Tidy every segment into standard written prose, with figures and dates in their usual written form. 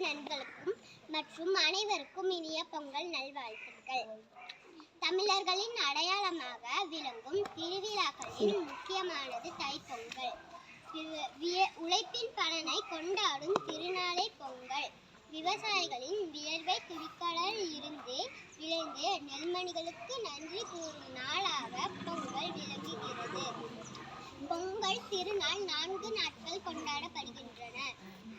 நண்பர்களுக்கும் மற்றும் அனைவருக்கும் இனிய பொங்கல் நல்வாழ்த்துக்கள். தமிழர்களின் அடையாளமாக விளங்கும் திருவிழாக்களில் முக்கியமானது தைப்பொங்கல். உழைப்பின் பலனை கொண்டாடும் திருநாளே பொங்கல். விவசாயிகளின் வியர்வை துளிகளில் இருந்து விளைந்து நெல்மணிகளுக்கு நன்றி கூறும் நாளாக பொங்கல் விளங்குகிறது. பொங்கல் திருநாள் 4 நாட்கள் கொண்டாடப்படுகின்றன.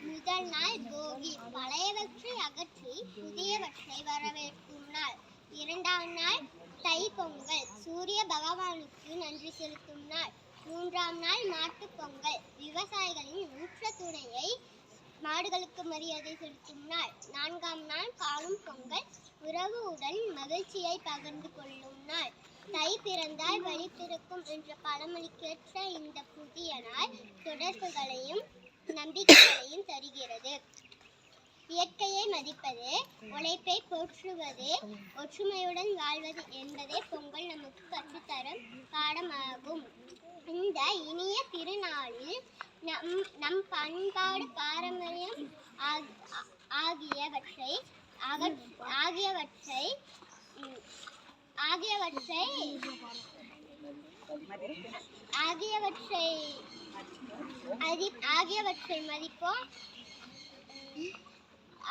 முதல் நாள் போகி, பழையவற்றை அகற்றி புதியவற்றை வரவேற்கும் நாள். இரண்டாம் நாள் தைப்பொங்கல், சூரிய பகவானுக்கு நன்றி செலுத்தும் நாள். மூன்றாம் நாள் மாட்டுப் பொங்கல், விவசாயிகளின் ஊற்ற துணையை மாடுகளுக்கு மரியாதை செலுத்தும் நாள். நான்காம் நாள் காணும் பொங்கல், உறவுடன் மகிழ்ச்சியை பகிர்ந்து கொள்ளும் நாள். தை பிறந்தால் வழி பிறக்கும் என்ற பழமொழிக்கேற்ற இந்த புதிய நாள் தொடர்புகளையும் நம்பிக்கைகளையும் தருகிறது. இயற்கையை மதிப்பது, உழைப்பை போற்றுவது, ஒற்றுமையுடன் வாழ்வது என்பதே பொங்கல் நமக்கு கற்றுத்தரும் பாடமாகும். இந்த இனிய திருநாளில் நம் பண்பாடு, பாரம்பரியம் ஆகியவற்றை மதிப்போம்.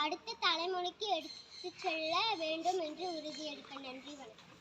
அடுத்த தலைமுறைக்கு எடுத்துச் செல்ல வேண்டும் என்று உறுதியெடுக்க. நன்றி, வணக்கம்.